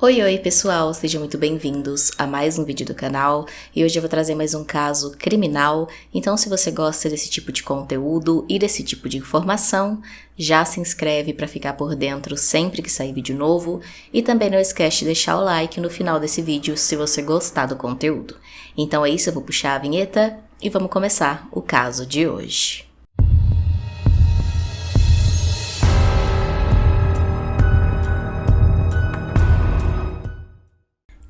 Oi pessoal, sejam muito bem-vindos a mais um vídeo do canal e hoje eu vou trazer mais um caso criminal, então se você gosta desse tipo de conteúdo e desse tipo de informação, já se inscreve para ficar por dentro sempre que sair vídeo novo e também não esquece de deixar o like no final desse vídeo se você gostar do conteúdo. Então é isso, eu vou puxar a vinheta e vamos começar o caso de hoje.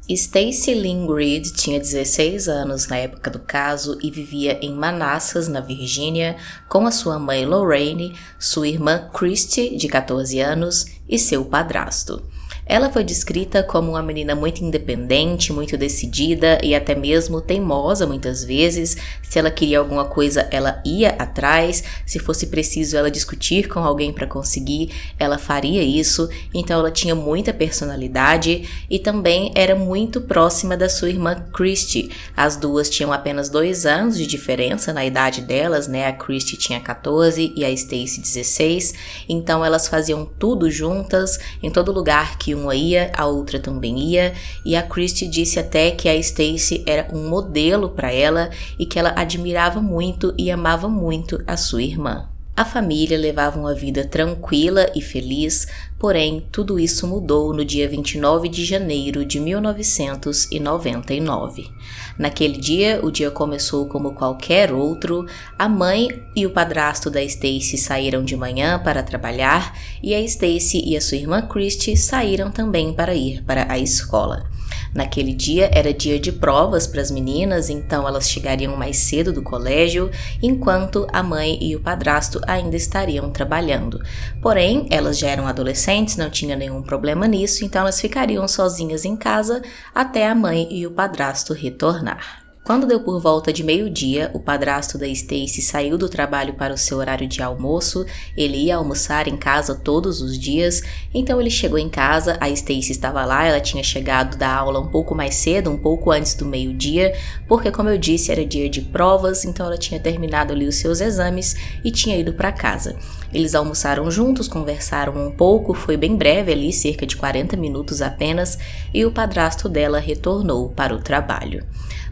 Stacey Lynn Reed tinha 16 anos na época do caso e vivia em Manassas, na Virgínia, com a sua mãe Lorraine, sua irmã Christy, de 14 anos, e seu padrasto. Ela foi descrita como uma menina muito independente, muito decidida e até mesmo teimosa muitas vezes. Se ela queria alguma coisa, ela ia atrás. Se fosse preciso ela discutir com alguém para conseguir, ela faria isso. Então ela tinha muita personalidade e também era muito próxima da sua irmã Christy. As duas tinham apenas 2 anos de diferença na idade delas, né? A Christy tinha 14 e a Stacey 16. Então elas faziam tudo juntas, em todo lugar que uma ia, a outra também ia, e a Christy disse até que a Stacey era um modelo para ela e que ela admirava muito e amava muito a sua irmã. A família levava uma vida tranquila e feliz, porém tudo isso mudou no dia 29 de janeiro de 1999. Naquele dia, o dia começou como qualquer outro. A mãe e o padrasto da Stacey saíram de manhã para trabalhar e a Stacey e a sua irmã Christy saíram também para ir para a escola. Naquele dia era dia de provas para as meninas, então elas chegariam mais cedo do colégio, enquanto a mãe e o padrasto ainda estariam trabalhando. Porém, elas já eram adolescentes, não tinha nenhum problema nisso, então elas ficariam sozinhas em casa até a mãe e o padrasto retornar. Quando deu por volta de meio-dia, o padrasto da Stacey saiu do trabalho para o seu horário de almoço. Ele ia almoçar em casa todos os dias, então ele chegou em casa, a Stacey estava lá, ela tinha chegado da aula um pouco mais cedo, um pouco antes do meio-dia, porque como eu disse, era dia de provas, então ela tinha terminado ali os seus exames e tinha ido para casa. Eles almoçaram juntos, conversaram um pouco, foi bem breve ali, cerca de 40 minutos apenas, e o padrasto dela retornou para o trabalho.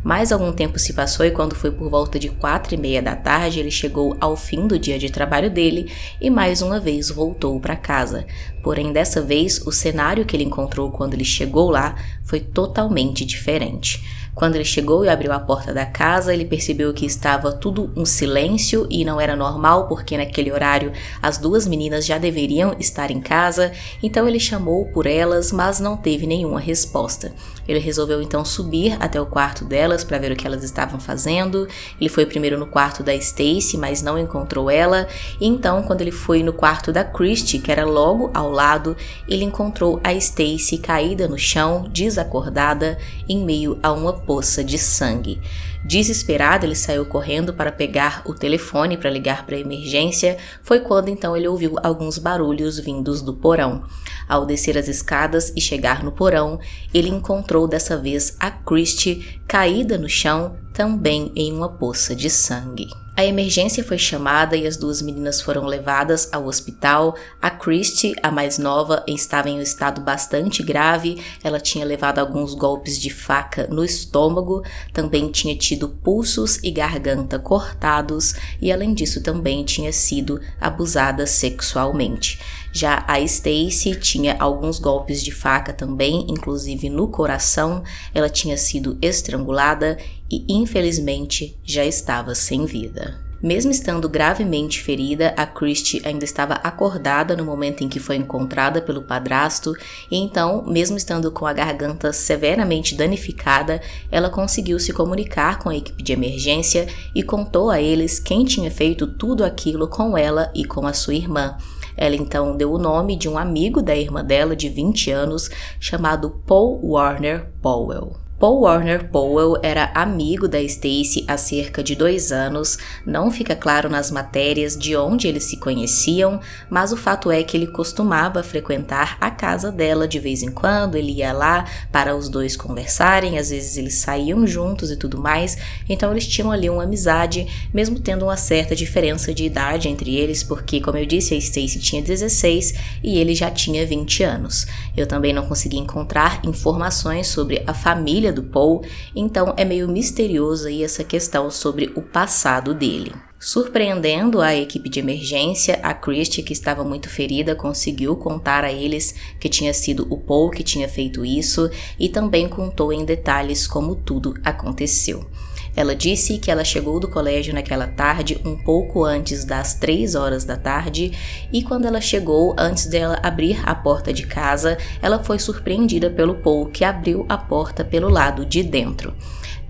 Mais algum tempo se passou e quando foi por volta de 4:30 da tarde, ele chegou ao fim do dia de trabalho dele e mais uma vez voltou para casa. Porém, dessa vez, o cenário que ele encontrou quando ele chegou lá foi totalmente diferente. Quando ele chegou e abriu a porta da casa, ele percebeu que estava tudo um silêncio e não era normal porque naquele horário as 2 meninas já deveriam estar em casa, então ele chamou por elas, mas não teve nenhuma resposta. Ele resolveu então subir até o quarto delas para ver o que elas estavam fazendo. Ele foi primeiro no quarto da Stacey, mas não encontrou ela, e então quando ele foi no quarto da Christy, que era logo ao lado, ele encontrou a Stacey caída no chão, desacordada, em meio a uma poça de sangue. Desesperado, ele saiu correndo para pegar o telefone para ligar para a emergência. Foi quando então ele ouviu alguns barulhos vindos do porão. Ao descer as escadas e chegar no porão, ele encontrou dessa vez a Christy caída no chão, também em uma poça de sangue. A emergência foi chamada e as 2 meninas foram levadas ao hospital. A Christy, a mais nova, estava em um estado bastante grave. Ela tinha levado alguns golpes de faca no estômago, também tinha tido pulsos e garganta cortados e além disso também tinha sido abusada sexualmente. Já a Stacey tinha alguns golpes de faca também, inclusive no coração. Ela tinha sido estrangulada e infelizmente já estava sem vida. Mesmo estando gravemente ferida, a Christy ainda estava acordada no momento em que foi encontrada pelo padrasto e então, mesmo estando com a garganta severamente danificada, ela conseguiu se comunicar com a equipe de emergência e contou a eles quem tinha feito tudo aquilo com ela e com a sua irmã. Ela então deu o nome de um amigo da irmã dela de 20 anos chamado Paul Warner Powell. Paul Warner Powell era amigo da Stacy há cerca de 2 anos, não fica claro nas matérias de onde eles se conheciam, mas o fato é que ele costumava frequentar a casa dela de vez em quando, ele ia lá para os dois conversarem, às vezes eles saíam juntos e tudo mais, então eles tinham ali uma amizade, mesmo tendo uma certa diferença de idade entre eles, porque, como eu disse, a Stacy tinha 16 e ele já tinha 20 anos. Eu também não consegui encontrar informações sobre a família do Paul, então é meio misterioso aí essa questão sobre o passado dele. Surpreendendo a equipe de emergência, a Christie, que estava muito ferida, conseguiu contar a eles que tinha sido o Paul que tinha feito isso e também contou em detalhes como tudo aconteceu. Ela disse que ela chegou do colégio naquela tarde um pouco antes das 3 horas da tarde e quando ela chegou, antes dela abrir a porta de casa, ela foi surpreendida pelo Paul, que abriu a porta pelo lado de dentro.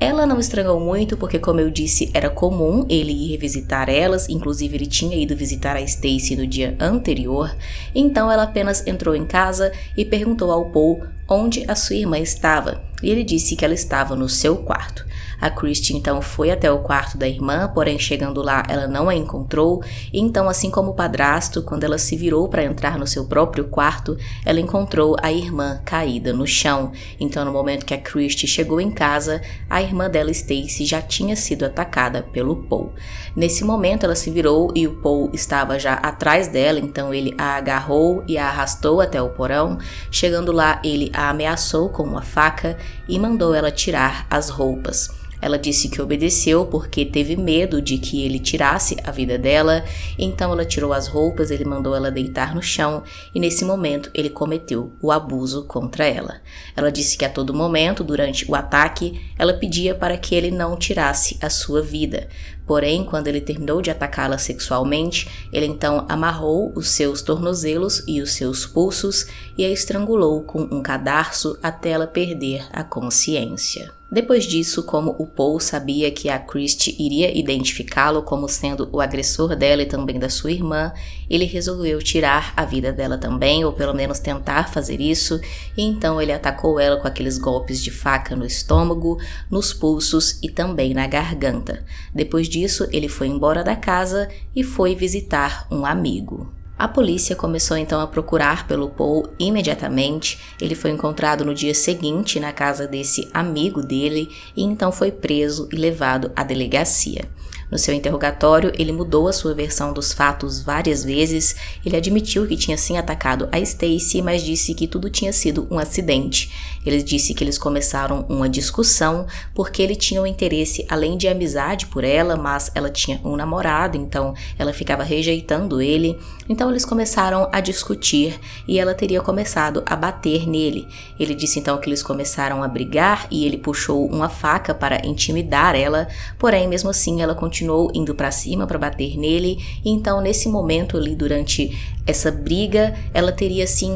Ela não estranhou muito porque, como eu disse, era comum ele ir visitar elas, inclusive ele tinha ido visitar a Stacy no dia anterior, então ela apenas entrou em casa e perguntou ao Paul onde a sua irmã estava, e ele disse que ela estava no seu quarto. A Christie então foi até o quarto da irmã, porém chegando lá ela não a encontrou, e então, assim como o padrasto, quando ela se virou para entrar no seu próprio quarto, ela encontrou a irmã caída no chão. Então, no momento que a Christie chegou em casa, a irmã dela, Stacy, já tinha sido atacada pelo Paul. Nesse momento ela se virou e o Paul estava já atrás dela, então ele a agarrou e a arrastou até o porão. Chegando lá, ele a ameaçou com uma faca e mandou ela tirar as roupas. Ela disse que obedeceu porque teve medo de que ele tirasse a vida dela, então ela tirou as roupas, ele mandou ela deitar no chão e nesse momento ele cometeu o abuso contra ela. Ela disse que a todo momento, durante o ataque, ela pedia para que ele não tirasse a sua vida. Porém, quando ele terminou de atacá-la sexualmente, ele então amarrou os seus tornozelos e os seus pulsos e a estrangulou com um cadarço até ela perder a consciência. Depois disso, como o Paul sabia que a Christie iria identificá-lo como sendo o agressor dela e também da sua irmã, ele resolveu tirar a vida dela também, ou pelo menos tentar fazer isso, e então ele atacou ela com aqueles golpes de faca no estômago, nos pulsos e também na garganta. Depois disso, ele foi embora da casa e foi visitar um amigo. A polícia começou então a procurar pelo Paul imediatamente. Ele foi encontrado no dia seguinte na casa desse amigo dele e então foi preso e levado à delegacia. No seu interrogatório, ele mudou a sua versão dos fatos várias vezes. Ele admitiu que tinha sim atacado a Stacy, mas disse que tudo tinha sido um acidente. Ele disse que eles começaram uma discussão porque ele tinha um interesse além de amizade por ela, mas ela tinha um namorado, então ela ficava rejeitando ele. Então eles começaram a discutir e ela teria começado a bater nele. Ele disse então que eles começaram a brigar e ele puxou uma faca para intimidar ela, porém mesmo assim ela continuou indo para cima para bater nele, e então nesse momento ali, durante essa briga, ela teria se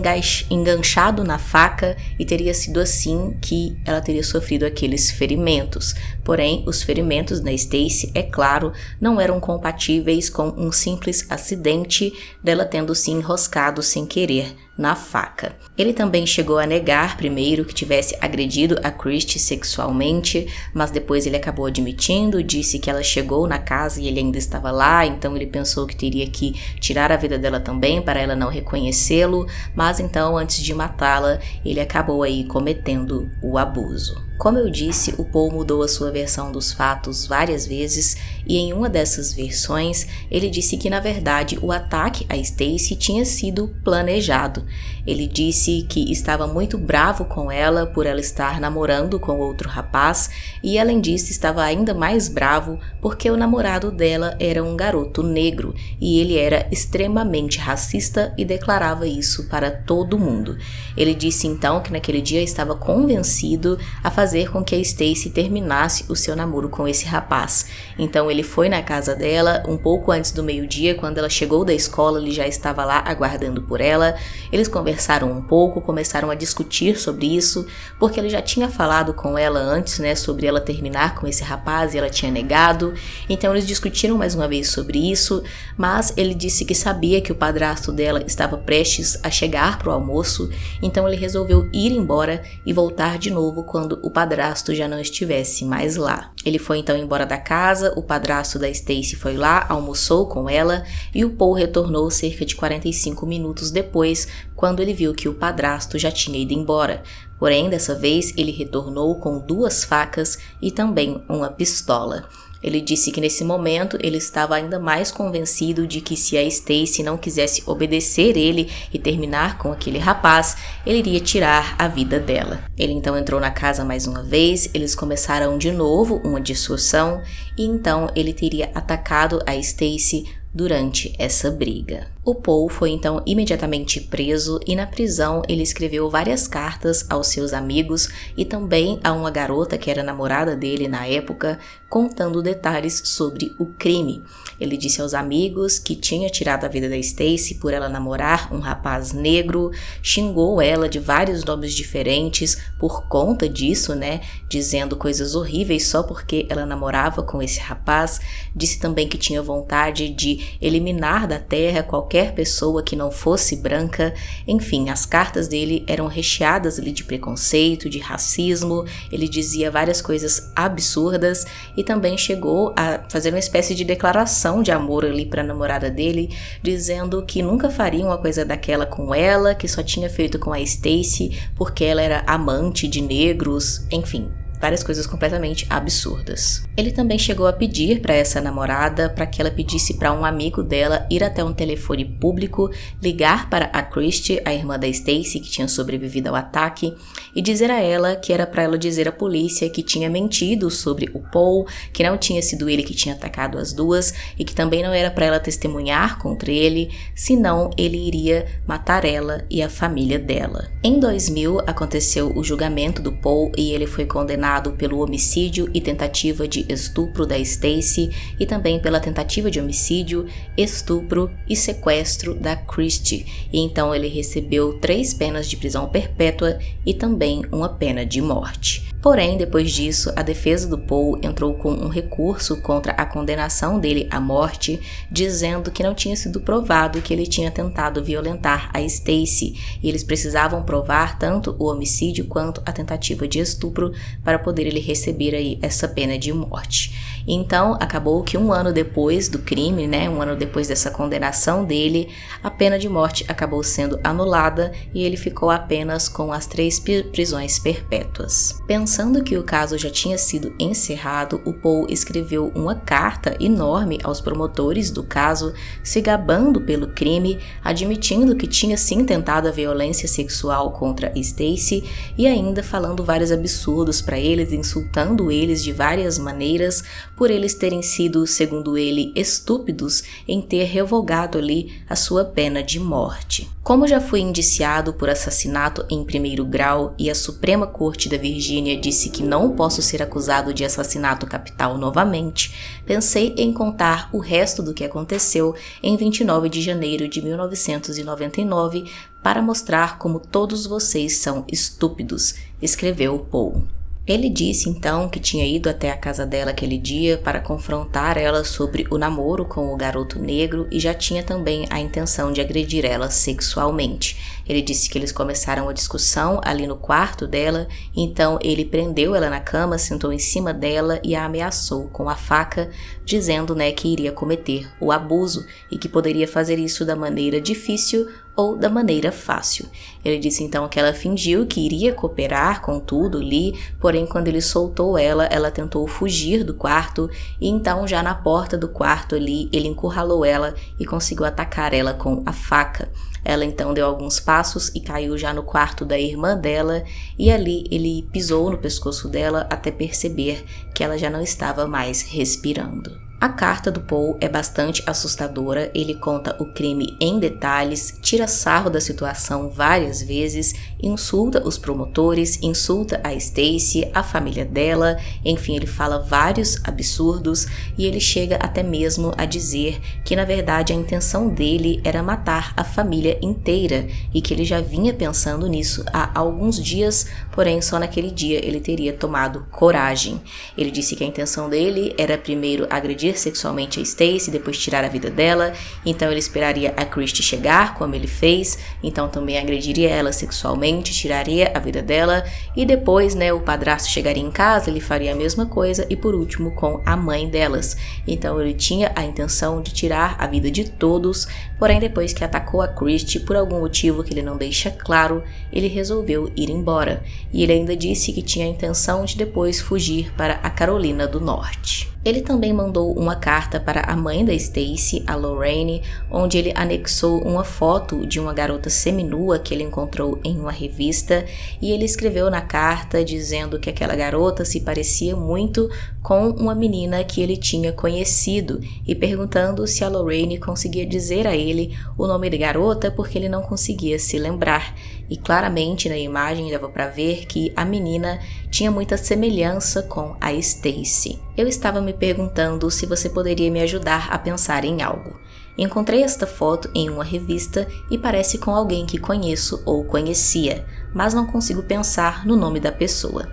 enganchado na faca e teria sido assim que ela teria sofrido aqueles ferimentos. Porém, os ferimentos da Stacy, é claro, não eram compatíveis com um simples acidente dela tendo se enroscado sem querer na faca. Ele também chegou a negar primeiro que tivesse agredido a Christie sexualmente, mas depois ele acabou admitindo, disse que ela chegou na casa e ele ainda estava lá, então ele pensou que teria que tirar a vida dela também para ela não reconhecê-lo, mas então antes de matá-la, ele acabou aí cometendo o abuso. Como eu disse, o Paul mudou a sua versão dos fatos várias vezes e em uma dessas versões ele disse que na verdade o ataque a Stacy tinha sido planejado. Ele disse que estava muito bravo com ela por ela estar namorando com outro rapaz e além disso estava ainda mais bravo porque o namorado dela era um garoto negro e ele era extremamente racista e declarava isso para todo mundo. Ele disse então que naquele dia estava convencido a fazer com que a Stacy terminasse o seu namoro com esse rapaz. Então ele foi na casa dela um pouco antes do meio-dia. Quando ela chegou da escola, ele já estava lá aguardando por ela. Eles conversaram um pouco, começaram a discutir sobre isso, porque ele já tinha falado com ela antes, né, sobre ela terminar com esse rapaz e ela tinha negado. Então eles discutiram mais uma vez sobre isso, mas ele disse que sabia que o padrasto dela estava prestes a chegar para o almoço, então ele resolveu ir embora e voltar de novo quando o padrasto já não estivesse mais lá. Ele foi então embora da casa, o padrasto da Stacy foi lá, almoçou com ela e o Paul retornou cerca de 45 minutos depois, quando ele viu que o padrasto já tinha ido embora. Porém, dessa vez ele retornou com 2 facas e também uma pistola. Ele disse que nesse momento ele estava ainda mais convencido de que se a Stacy não quisesse obedecer ele e terminar com aquele rapaz, ele iria tirar a vida dela. Ele então entrou na casa mais uma vez, eles começaram de novo uma discussão e então ele teria atacado a Stacy durante essa briga. O Paul foi então imediatamente preso e na prisão ele escreveu várias cartas aos seus amigos e também a uma garota que era namorada dele na época, contando detalhes sobre o crime. Ele disse aos amigos que tinha tirado a vida da Stacy por ela namorar um rapaz negro, xingou ela de vários nomes diferentes por conta disso, né, dizendo coisas horríveis só porque ela namorava com esse rapaz. Disse também que tinha vontade de eliminar da terra qualquer pessoa que não fosse branca. Enfim, as cartas dele eram recheadas ali de preconceito, de racismo. Ele dizia várias coisas absurdas e também chegou a fazer uma espécie de declaração de amor ali para a namorada dele, dizendo que nunca faria uma coisa daquela com ela, que só tinha feito com a Stacy porque ela era amante de negros, enfim. Várias coisas completamente absurdas. Ele também chegou a pedir para essa namorada para que ela pedisse para um amigo dela ir até um telefone público, ligar para a Christy, a irmã da Stacy, que tinha sobrevivido ao ataque, e dizer a ela que era para ela dizer à polícia que tinha mentido sobre o Paul, que não tinha sido ele que tinha atacado as duas e que também não era para ela testemunhar contra ele, senão ele iria matar ela e a família dela. Em 2000 aconteceu o julgamento do Paul e ele foi condenado pelo homicídio e tentativa de estupro da Stacy e também pela tentativa de homicídio, estupro e sequestro da Christy. E então ele recebeu 3 penas de prisão perpétua e também uma pena de morte. Porém, depois disso, a defesa do Paul entrou com um recurso contra a condenação dele à morte, dizendo que não tinha sido provado que ele tinha tentado violentar a Stacy, e eles precisavam provar tanto o homicídio quanto a tentativa de estupro para poder ele receber aí essa pena de morte. Então, acabou que 1 ano depois do crime, né, 1 ano depois dessa condenação dele, a pena de morte acabou sendo anulada e ele ficou apenas com as 3 prisões perpétuas. Pensando que o caso já tinha sido encerrado, o Paul escreveu uma carta enorme aos promotores do caso, se gabando pelo crime, admitindo que tinha sim tentado a violência sexual contra Stacy e ainda falando vários absurdos para eles, insultando eles de várias maneiras, por eles terem sido, segundo ele, estúpidos em ter revogado ali a sua pena de morte. Como já fui indiciado por assassinato em 1º grau e a Suprema Corte da Virgínia disse que não posso ser acusado de assassinato capital novamente, pensei em contar o resto do que aconteceu em 29 de janeiro de 1999 para mostrar como todos vocês são estúpidos, escreveu Paul. Ele disse então que tinha ido até a casa dela aquele dia para confrontar ela sobre o namoro com o garoto negro e já tinha também a intenção de agredir ela sexualmente. Ele disse que eles começaram a discussão ali no quarto dela, então ele prendeu ela na cama, sentou em cima dela e a ameaçou com a faca, dizendo, né, que iria cometer o abuso e que poderia fazer isso da maneira difícil ou da maneira fácil. Ele disse então que ela fingiu que iria cooperar com tudo ali, porém quando ele soltou ela, ela tentou fugir do quarto e então já na porta do quarto ali, ele encurralou ela e conseguiu atacar ela com a faca. Ela então deu alguns passos e caiu já no quarto da irmã dela e ali ele pisou no pescoço dela até perceber que ela já não estava mais respirando. A carta do Paul é bastante assustadora, ele conta o crime em detalhes, tira sarro da situação várias vezes insulta os promotores, insulta a Stacy, a família dela, enfim, ele fala vários absurdos e ele chega até mesmo a dizer que na verdade a intenção dele era matar a família inteira e que ele já vinha pensando nisso há alguns dias, porém só naquele dia ele teria tomado coragem. Ele disse que a intenção dele era primeiro agredir sexualmente a Stacy, depois tirar a vida dela, então ele esperaria a Christie chegar, como ele fez, então também agrediria ela sexualmente, tiraria a vida dela e depois, o padrasto chegaria em casa, ele faria a mesma coisa e por último com a mãe delas. Então ele tinha a intenção de tirar a vida de todos, porém depois que atacou a Christie, por algum motivo que ele não deixa claro, ele resolveu ir embora. E ele ainda disse que tinha a intenção de depois fugir para a Carolina do Norte. Ele também mandou uma carta para a mãe da Stacy, a Lorraine, onde ele anexou uma foto de uma garota seminua que ele encontrou em uma revista e ele escreveu na carta dizendo que aquela garota se parecia muito com uma menina que ele tinha conhecido e perguntando se a Lorraine conseguia dizer a ele o nome da garota porque ele não conseguia se lembrar. E claramente na imagem dava para ver que a menina tinha muita semelhança com a Stacy. Eu estava me perguntando se você poderia me ajudar a pensar em algo. Encontrei esta foto em uma revista e parece com alguém que conheço ou conhecia, mas não consigo pensar no nome da pessoa.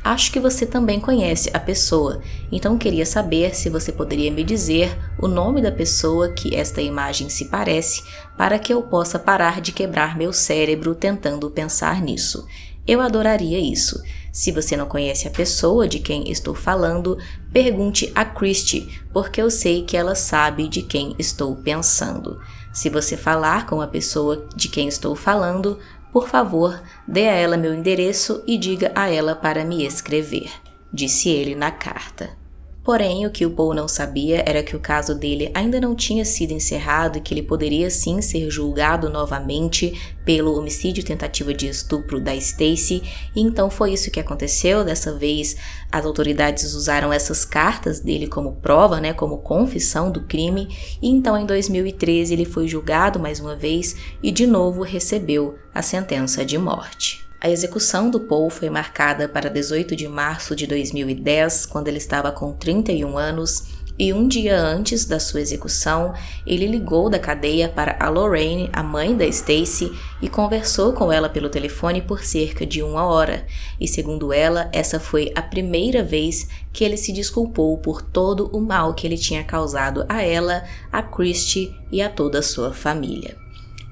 Acho que você também conhece a pessoa, então queria saber se você poderia me dizer o nome da pessoa que esta imagem se parece, para que eu possa parar de quebrar meu cérebro tentando pensar nisso. Eu adoraria isso. Se você não conhece a pessoa de quem estou falando, pergunte a Christie, porque eu sei que ela sabe de quem estou pensando. Se você falar com a pessoa de quem estou falando, por favor, dê a ela meu endereço e diga a ela para me escrever, disse ele na carta. Porém, o que o Paul não sabia era que o caso dele ainda não tinha sido encerrado e que ele poderia sim ser julgado novamente pelo homicídio e tentativa de estupro da Stacy, e então foi isso que aconteceu. Dessa vez, as autoridades usaram essas cartas dele como prova, como confissão do crime, e então em 2013 ele foi julgado mais uma vez e de novo recebeu a sentença de morte. A execução do Paul foi marcada para 18 de março de 2010, quando ele estava com 31 anos, e um dia antes da sua execução, ele ligou da cadeia para a Lorraine, a mãe da Stacy, e conversou com ela pelo telefone por cerca de 1 hora. E segundo ela, essa foi a primeira vez que ele se desculpou por todo o mal que ele tinha causado a ela, a Christie e a toda a sua família.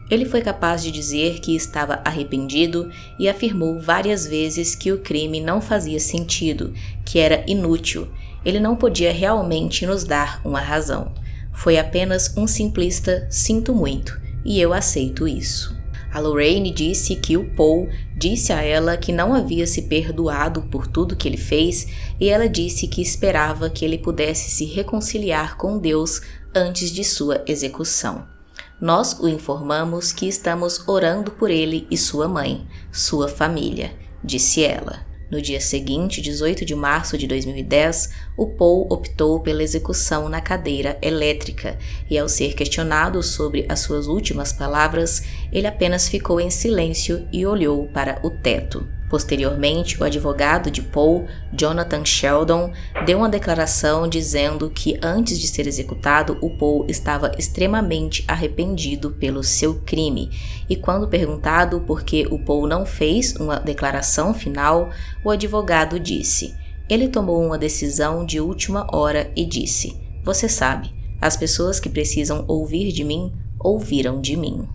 Ele foi capaz de dizer que estava arrependido e afirmou várias vezes que o crime não fazia sentido, que era inútil. Ele não podia realmente nos dar uma razão. Foi apenas um simplista "sinto muito" e eu aceito isso. A Lorraine disse que o Paul disse a ela que não havia se perdoado por tudo que ele fez e ela disse que esperava que ele pudesse se reconciliar com Deus antes de sua execução. Nós o informamos que estamos orando por ele e sua mãe, sua família, disse ela. No dia seguinte, 18 de março de 2010, o Paul optou pela execução na cadeira elétrica e, ao ser questionado sobre as suas últimas palavras, ele apenas ficou em silêncio e olhou para o teto. Posteriormente, o advogado de Paul, Jonathan Sheldon, deu uma declaração dizendo que antes de ser executado, o Paul estava extremamente arrependido pelo seu crime. E quando perguntado por que o Paul não fez uma declaração final, o advogado disse: ele tomou uma decisão de última hora e disse: "Você sabe, as pessoas que precisam ouvir de mim, ouviram de mim."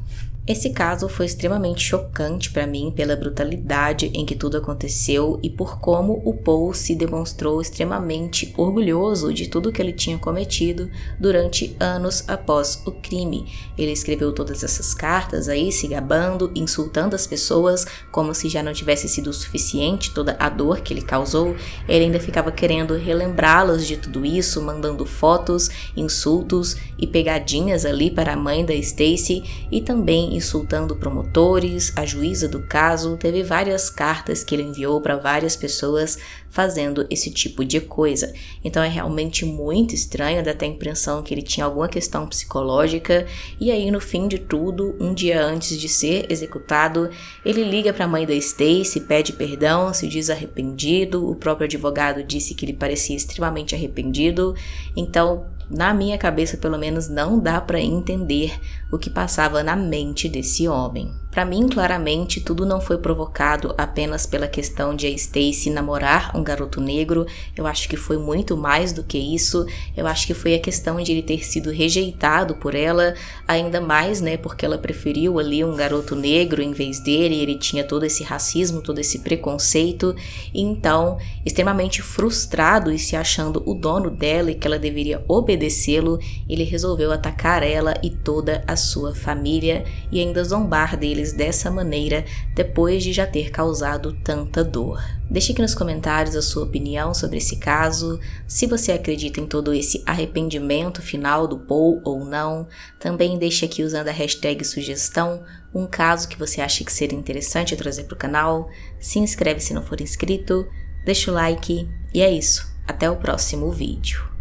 Esse caso foi extremamente chocante para mim pela brutalidade em que tudo aconteceu e por como o Paul se demonstrou extremamente orgulhoso de tudo que ele tinha cometido durante anos após o crime. Ele escreveu todas essas cartas aí, se gabando, insultando as pessoas como se já não tivesse sido o suficiente toda a dor que ele causou. Ele ainda ficava querendo relembrá-las de tudo isso, mandando fotos, insultos e pegadinhas ali para a mãe da Stacy e também também insultando promotores, a juíza do caso. Teve várias cartas que ele enviou para várias pessoas fazendo esse tipo de coisa. Então é realmente muito estranho, dá até a impressão que ele tinha alguma questão psicológica. E aí, no fim de tudo, um dia antes de ser executado, ele liga para a mãe da Stacy, pede perdão, se diz arrependido. O próprio advogado disse que ele parecia extremamente arrependido. Então, na minha cabeça, pelo menos, não dá para entender o que passava na mente desse homem. Para mim, claramente, tudo não foi provocado apenas pela questão de a Stacy namorar um garoto negro. Eu acho que foi muito mais do que isso. Eu acho que foi a questão de ele ter sido rejeitado por ela, ainda mais, né, porque ela preferiu ali um garoto negro em vez dele, e ele tinha todo esse racismo, todo esse preconceito. E então, extremamente frustrado e se achando o dono dela e que ela deveria obedecê-lo, ele resolveu atacar ela e toda a sua família e ainda zombar deles dessa maneira depois de já ter causado tanta dor. Deixe aqui nos comentários a sua opinião sobre esse caso, se você acredita em todo esse arrependimento final do Paul ou não. Também deixe aqui, usando a hashtag sugestão, um caso que você acha que seria interessante trazer para o canal. Se inscreve se não for inscrito, deixa o like e é isso. Até o próximo vídeo.